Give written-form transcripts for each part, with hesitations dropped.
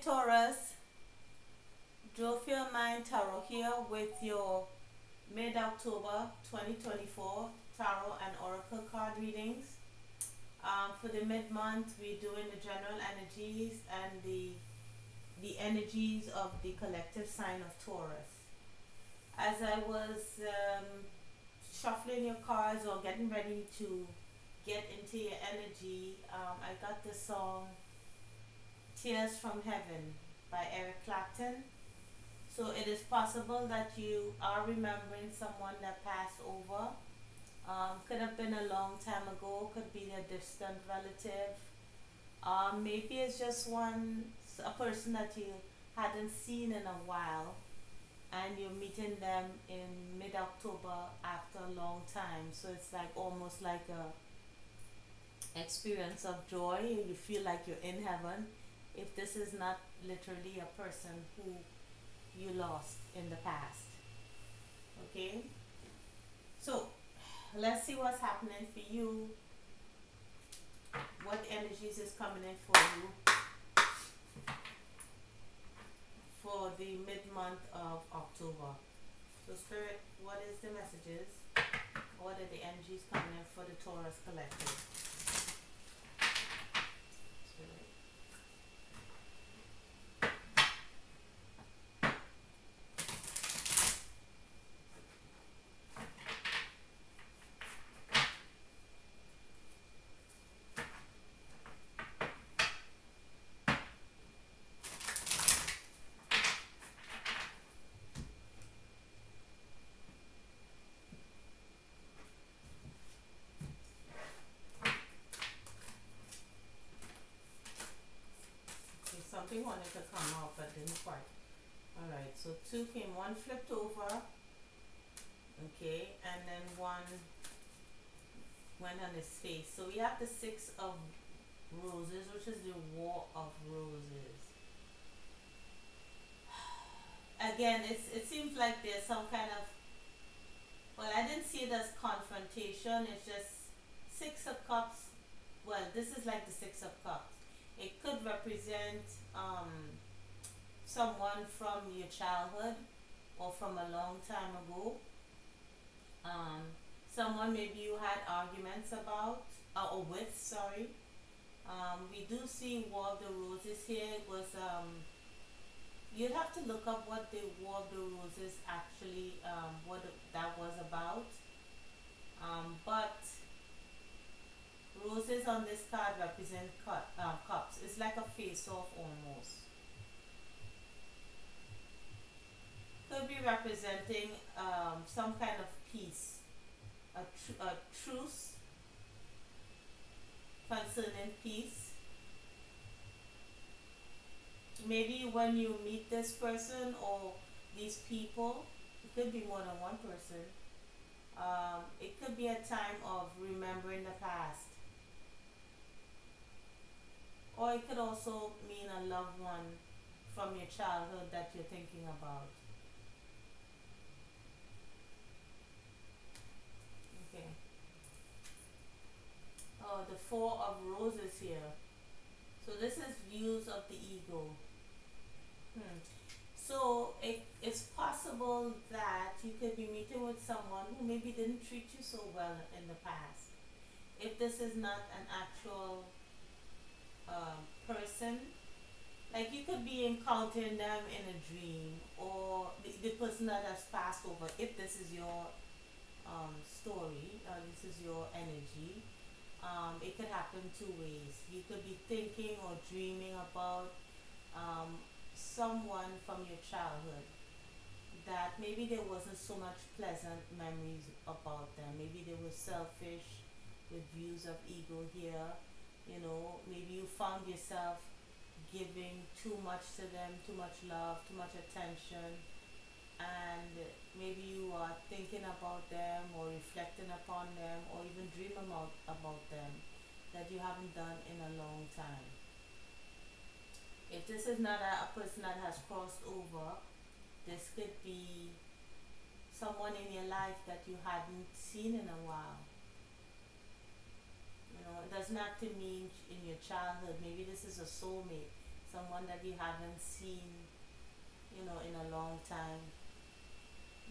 Taurus, drove your mind tarot here with your mid-October 2024 tarot and oracle card readings. For the mid-month, we're doing the general energies and the energies of the collective sign of Taurus. As I was shuffling your cards or getting ready to get into your energy, I got the song Tears from Heaven by Eric Clapton. So it is possible that you are remembering someone that passed over. Could have been a long time ago, could be a distant relative. Maybe it's just a person that you hadn't seen in a while, and you're meeting them in mid-October after a long time. So it's like almost like a experience of joy. You feel like you're in heaven. If this is not literally a person who you lost in the past. Okay? So let's see what's happening for you. What energies is coming in for you for the mid-month of October. So Spirit, what is the messages? What are the energies coming in for the Taurus collective? Spirit. Something wanted to come out but didn't quite. Alright, so two came, one flipped over, okay, and then one went on his face. So we have the Six of Roses, which is the War of Roses. Again, it seems like there's some kind of, well, I didn't see it as confrontation, it's just Six of Cups. Well, this is like the Six of Cups. It could represent someone from your childhood or from a long time ago. Someone maybe you had arguments about or with, sorry. We do see War of the Roses here. It was you'd have to look up what the War of the Roses actually that was about. But roses on this card represent cups. It's like a face-off almost. Could be representing some kind of peace, a truce concerning peace. Maybe when you meet this person or these people, it could be more than one person. It could be a time of remembering the past. Or it could also mean a loved one from your childhood that you're thinking about. Okay. Oh, the Four of Roses here. So this is views of the ego. So it's possible that you could be meeting with someone who maybe didn't treat you so well in the past. If this is not an actual person, like you could be encountering them in a dream, or the person that has passed over, if this is your story, this is your energy. It could happen two ways. You could be thinking or dreaming about someone from your childhood that maybe there wasn't so much pleasant memories about them. Maybe they were selfish with views of ego here. Maybe you found yourself giving too much to them, too much love, too much attention, and maybe you are thinking about them or reflecting upon them or even dreaming about them that you haven't done in a long time. If this is not a person that has crossed over, this could be someone in your life that you hadn't seen in a while. It doesn't have to mean in your childhood. Maybe this is a soulmate, someone that you haven't seen, in a long time.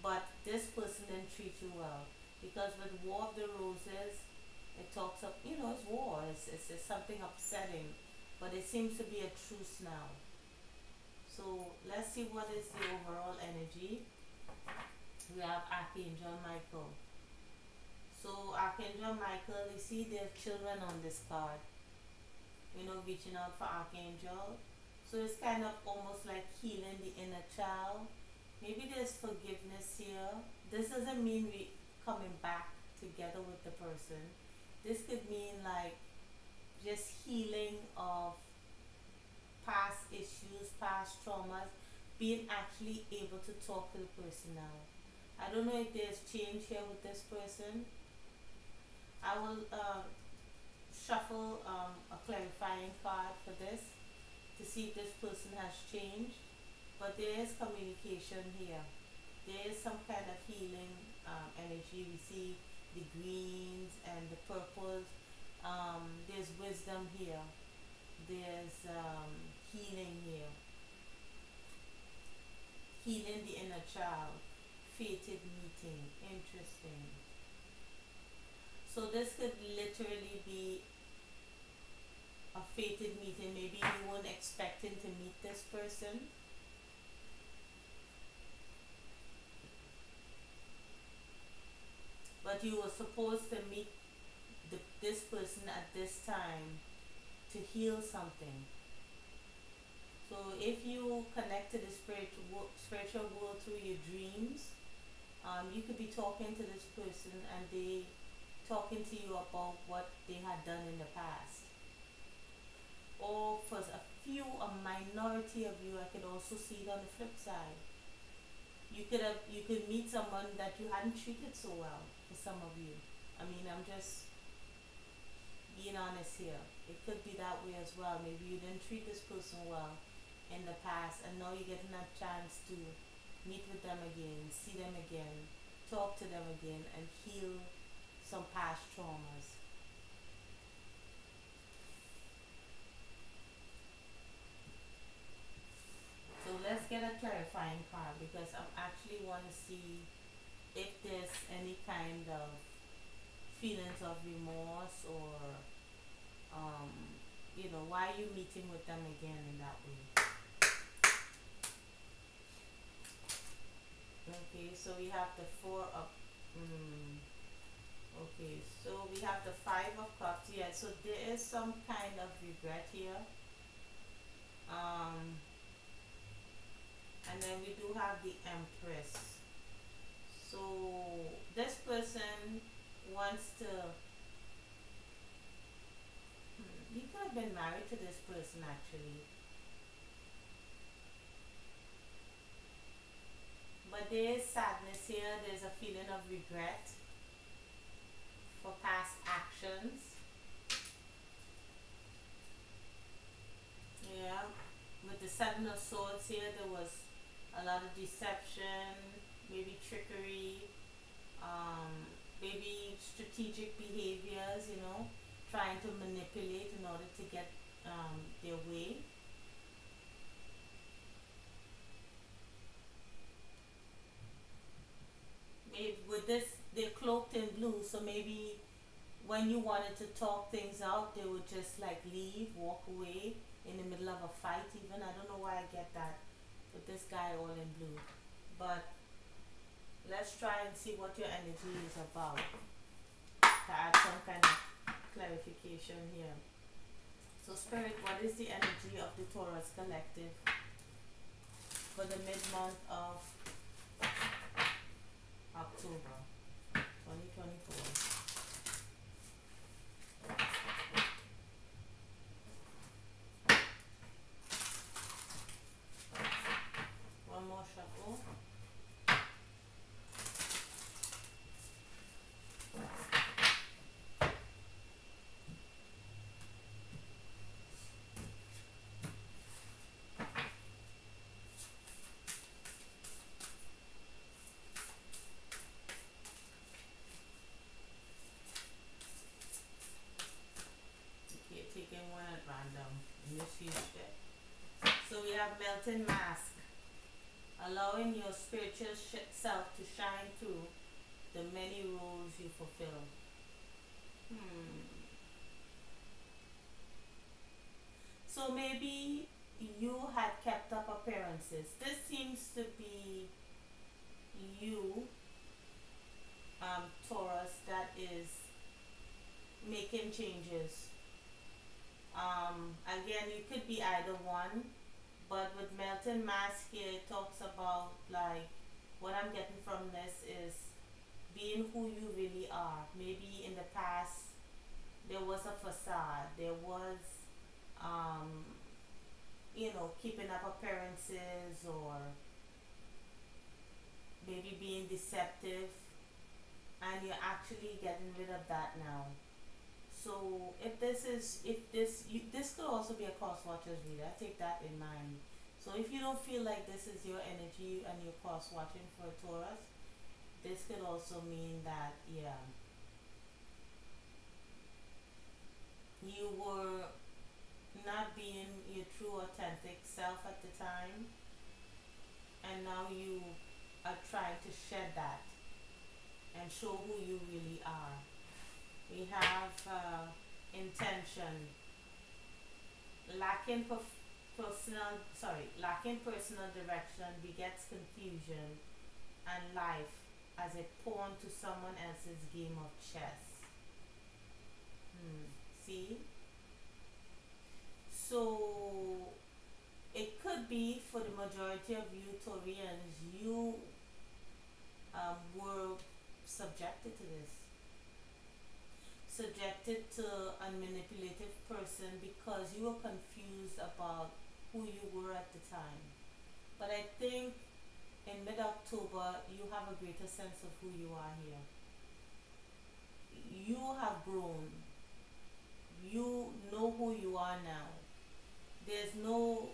But this person didn't treat you well. Because with War of the Roses, it talks of, it's war, it's something upsetting. But it seems to be a truce now. So let's see what is the overall energy. We have Archangel Michael. So Archangel Michael, you see there's children on this card, reaching out for Archangel. So it's kind of almost like healing the inner child. Maybe there's forgiveness here. This doesn't mean we coming back together with the person. This could mean like just healing of past issues, past traumas, being actually able to talk to the person now. I don't know if there's change here with this person. I will shuffle a clarifying card for this to see if this person has changed. But there is communication here. There is some kind of healing energy. We see the greens and the purples. There's wisdom here. There's healing here. Healing the inner child. Fated meeting. Interesting. So this could literally be a fated meeting. Maybe you weren't expecting to meet this person. But you were supposed to meet this person at this time to heal something. So if you connect to the spiritual world through your dreams, you could be talking to this person and they talking to you about what they had done in the past. Or for a minority of you, I could also see it on the flip side. You could meet someone that you hadn't treated so well. For some of you, I mean, I'm just being honest here. It could be that way as well. Maybe you didn't treat this person well in the past, and now you're getting a chance to meet with them again, see them again, talk to them again, and heal some past traumas. So let's get a clarifying card because I actually want to see if there's any kind of feelings of remorse or why are you meeting with them again in that way. Okay, so we have the okay, so we have the 5 of Cups. Yeah, so there is some kind of regret here. And then we do have the Empress. So this person wants to you could have been married to this person actually. But there is sadness here, there's a feeling of regret for past actions. Yeah. With the 7 of Swords here, there was a lot of deception, maybe trickery, maybe strategic behaviors, trying to manipulate in order to get their way. Maybe with this, they're cloaked in blue, so maybe when you wanted to talk things out, they would just like leave, walk away in the middle of a fight even. I don't know why I get that with this guy all in blue. But let's try and see what your energy is about to add some kind of clarification here. So Spirit, what is the energy of the Taurus collective for the mid-month of October 2024? One more shuffle. Okay, taking one at random in this huge deck. So we have melting mask, allowing your spiritual self to shine through the many roles you fulfill. Hmm. So maybe you had kept up appearances. This seems to be you, Taurus, that is making changes. Again, you could be either one, but with Melton Mask here, it talks about like what I'm getting from this is being who you really are. Maybe in the past there was a facade, there was, um, keeping up appearances or maybe being deceptive, and you're actually getting rid of that now. So this could also be a cross watchers reader. Take that in mind. So if you don't feel like this is your energy and you're cross watching for Taurus, this could also mean that yeah, you were not being your true authentic self at the time, and now you are trying to shed that and show who you really are. We have intention, lacking lacking personal direction begets confusion and life as a pawn to someone else's game of chess. See, so it could be for the majority of you Taurians, you were subjected to this, subjected to a manipulative person because you were confused about who you were at the time. But I think in mid October, you have a greater sense of who you are here. You have grown. You know who you are now. There's no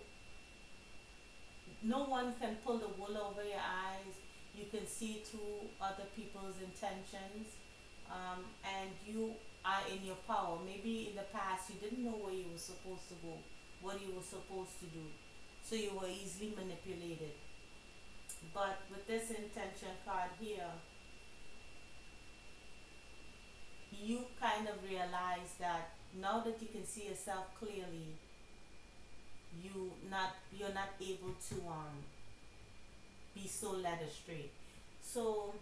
one can pull the wool over your eyes. You can see through other people's intentions, and you are in your power. Maybe in the past you didn't know where you were supposed to go, what you were supposed to do, so you were easily manipulated. But with this intention card here, you kind of realize that now that you can see yourself clearly, you're not able to be so led astray. So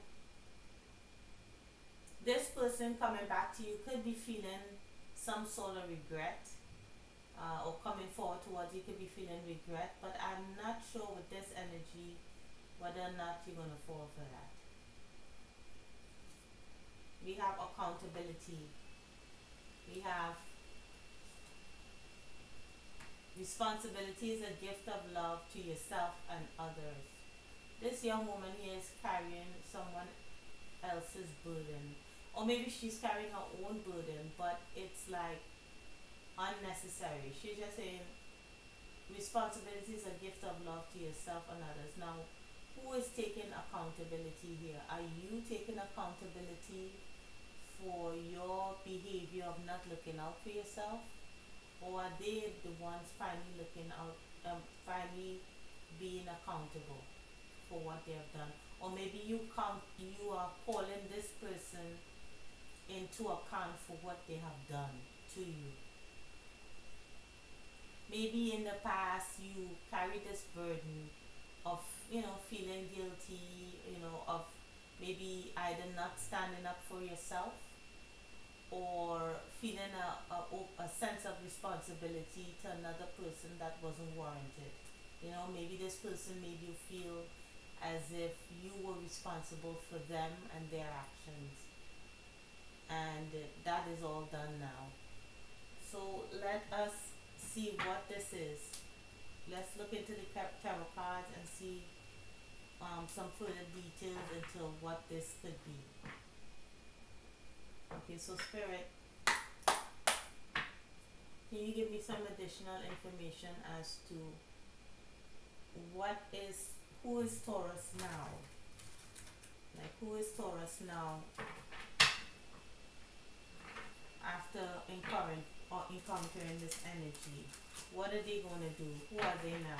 this person coming back to you could be feeling some sort of regret, or coming forward towards you could be feeling regret, but I'm not sure with this energy whether or not you're going to fall for that. We have accountability. We have responsibility is a gift of love to yourself and others. This young woman here is carrying someone else's burden. Or maybe she's carrying her own burden, but it's like unnecessary. She's just saying responsibility is a gift of love to yourself and others. Now, who is taking accountability here? Are you taking accountability for your behavior of not looking out for yourself? Or are they the ones finally looking out, finally being accountable for what they have done? Or maybe you are calling this person into account for what they have done to you. Maybe in the past you carry this burden of, feeling guilty, of maybe either not standing up for yourself or feeling a sense of responsibility to another person that wasn't warranted. Maybe this person made you feel as if you were responsible for them and their actions. And that is all done now. So let us see what this is. Let's look into the tarot cards and see some further details into what this could be. Okay, so Spirit, can you give me some additional information as to who is Taurus now? Like, who is Taurus now after encountering this energy? What are they gonna do? Who are they now?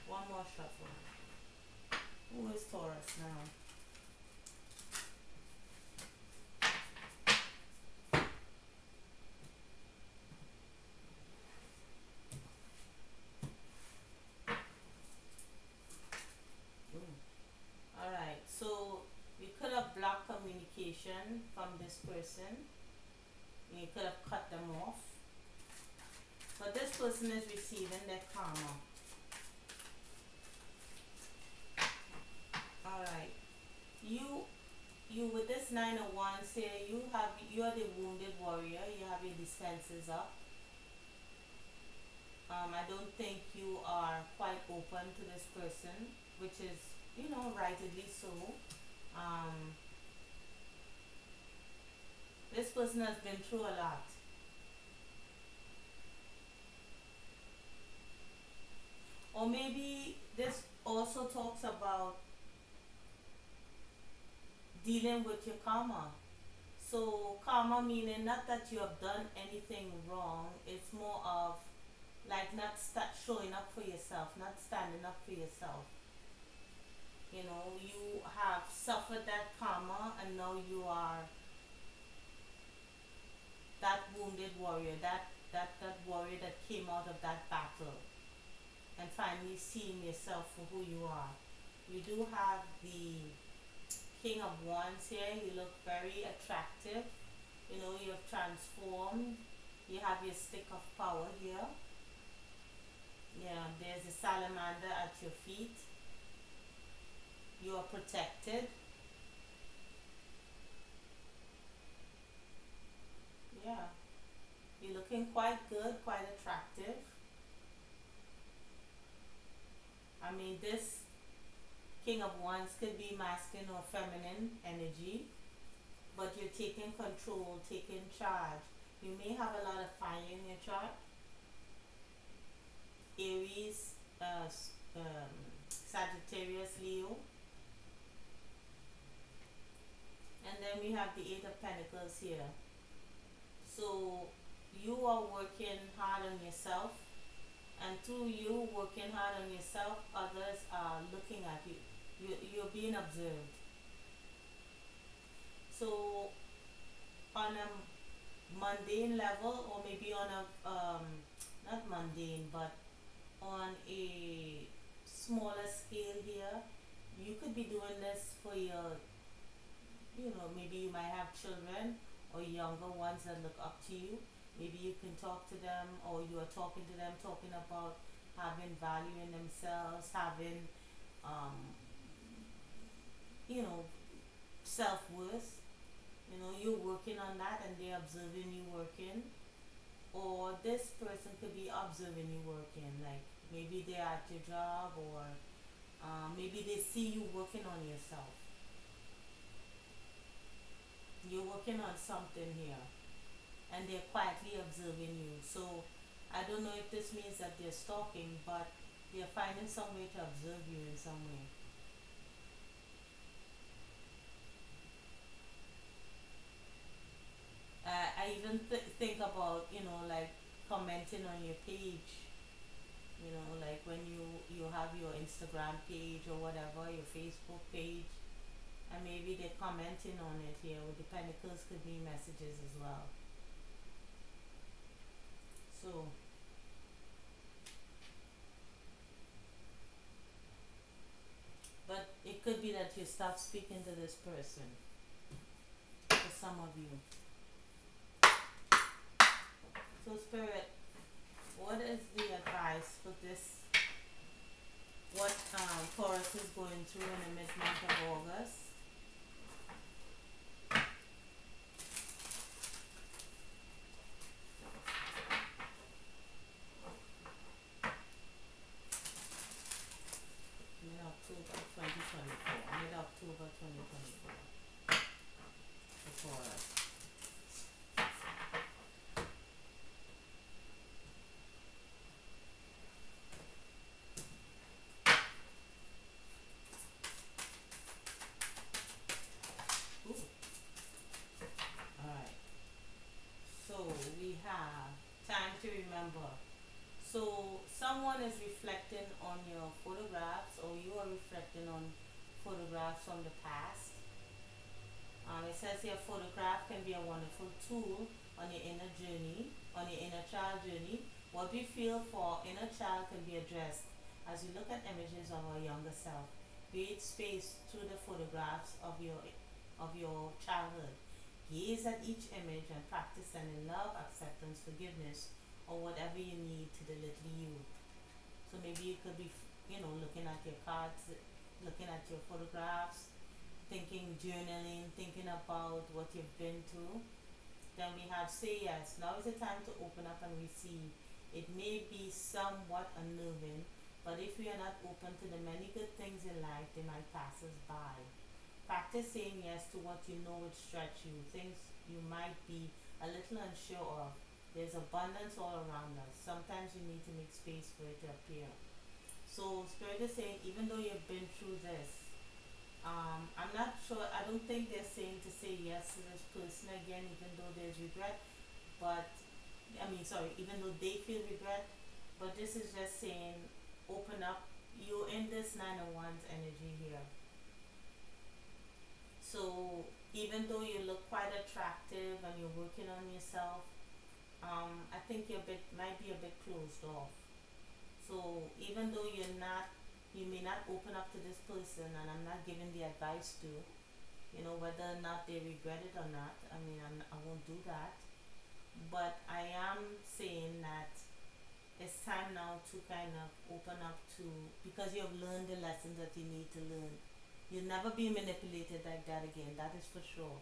One more shuffle. Who is Taurus now? Alright, so you could have blocked communication from this person. You could have cut them off. But this person is receiving their karma. Alright. You with this 9 of Wands here, you are the wounded warrior, you have your defenses up. I don't think you are quite open to this person, which is, rightly so. This person has been through a lot. Or maybe this also talks about dealing with your karma. So karma meaning not that you have done anything wrong, it's more of like not showing up for yourself, not standing up for yourself. You have suffered that karma and now you are that wounded warrior, that warrior that came out of that battle and finally seeing yourself for who you are. You do have the King of Wands here. You look very attractive. You have transformed. You have your stick of power here. Yeah, there's a salamander at your feet. You are protected. Yeah. You're looking quite good, quite attractive. I mean, this King of Wands could be masculine or feminine energy, but you're taking control, taking charge. You may have a lot of fire in your chart. Aries, Sagittarius, Leo. And then we have the Eight of Pentacles here. So you are working hard on yourself, and through you working hard on yourself, others are looking at you. You're being observed. So on a mundane level, or maybe on a not mundane, but on a smaller scale here, you could be doing this for your, maybe you might have children or younger ones that look up to you. Maybe you can talk to them, or you are talking to them, talking about having value in themselves, having self-worth. You're working on that and they're observing you working. Or this person could be observing you working, like maybe they're at your job, or maybe they see you working on yourself. You're working on something here and they're quietly observing you. So I don't know if this means that they're stalking, but they're finding some way to observe you in some way. I even think about, like commenting on your page, like when you have your Instagram page or whatever, your Facebook page, and maybe they're commenting on it here. With the Pentacles could be messages as well. So but it could be that you stop speaking to this person, for some of you. So Spirit, what is the advice for this, what Taurus is going through in the mid-month of August? Mid-October 2024. Mid-October 2024. For Taurus. Ooh. number. So someone is reflecting on your photographs, or you are reflecting on photographs from the past. It says here photograph can be a wonderful tool on your inner journey, on your inner child journey. What we feel for inner child can be addressed as you look at images of our younger self. Create space through the photographs of your childhood. Gaze at each image and practice sending love, acceptance, forgiveness, or whatever you need to the little you. So maybe you could be, looking at your cards, looking at your photographs, thinking, journaling, thinking about what you've been through. Then we have say yes. Now is the time to open up and receive. It may be somewhat unnerving, but if we are not open to the many good things in life, they might pass us by. Practice saying yes to what you know would stretch you, things you might be a little unsure of. There's abundance all around us. Sometimes you need to make space for it to appear. So Spirit is saying, even though you've been through this, I'm not sure. I don't think they're saying to say yes to this person again, even though there's regret. But sorry, even though they feel regret. But this is just saying, open up. You're in this Nine of Wands energy here. So even though you look quite attractive and you're working on yourself, I think might be a bit closed off. So even though you may not open up to this person, and I'm not giving the advice to, whether or not they regret it or not. I won't do that. But I am saying that it's time now to kind of open up to, because you have learned the lessons that you need to learn. You'll never be manipulated like that again, that is for sure.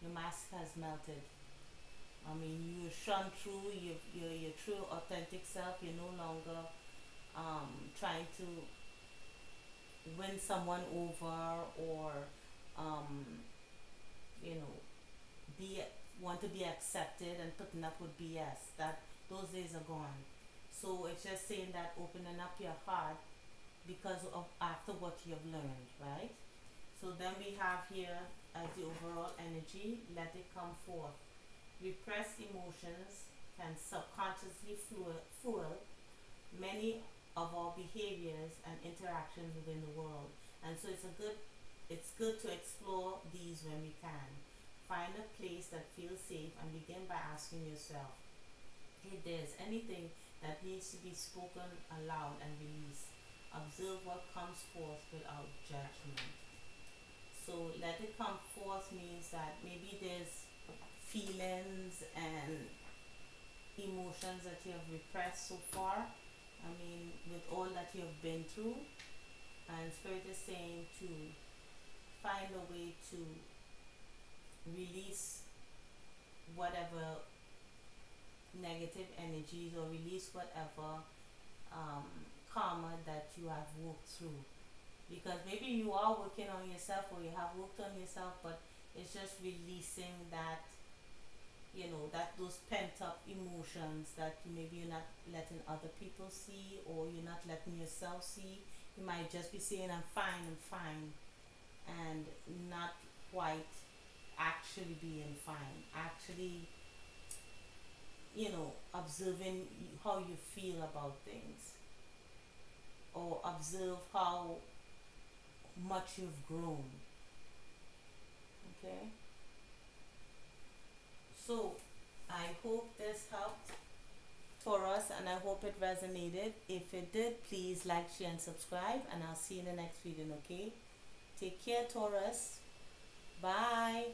Your mask has melted. You shone through your true authentic self. You're no longer trying to win someone over, or um, you know be want to be accepted and putting up with BS. That those days are gone. So it's just saying that opening up your heart because of after what you have learned, right? So then we have here as the overall energy, let it come forth. Repressed emotions can subconsciously fuel many of our behaviors and interactions within the world. And so it's good to explore these when we can. Find a place that feels safe and begin by asking yourself if there's anything that needs to be spoken aloud and released. Observe what comes forth without judgment. So let it come forth means that maybe there's feelings and emotions that you have repressed so far. With all that you have been through, and Spirit is saying to find a way to release whatever negative energies, or release whatever karma that you have worked through. Because maybe you are working on yourself, or you have worked on yourself, but it's just releasing that, that those pent up emotions that maybe you're not letting other people see, or you're not letting yourself see. You might just be saying I'm fine, and not quite actually being fine. Actually, observing how you feel about things, or observe how much you've grown. Okay? So, I hope this helped, Taurus, and I hope it resonated. If it did, please like, share, and subscribe, and I'll see you in the next video, okay? Take care, Taurus. Bye.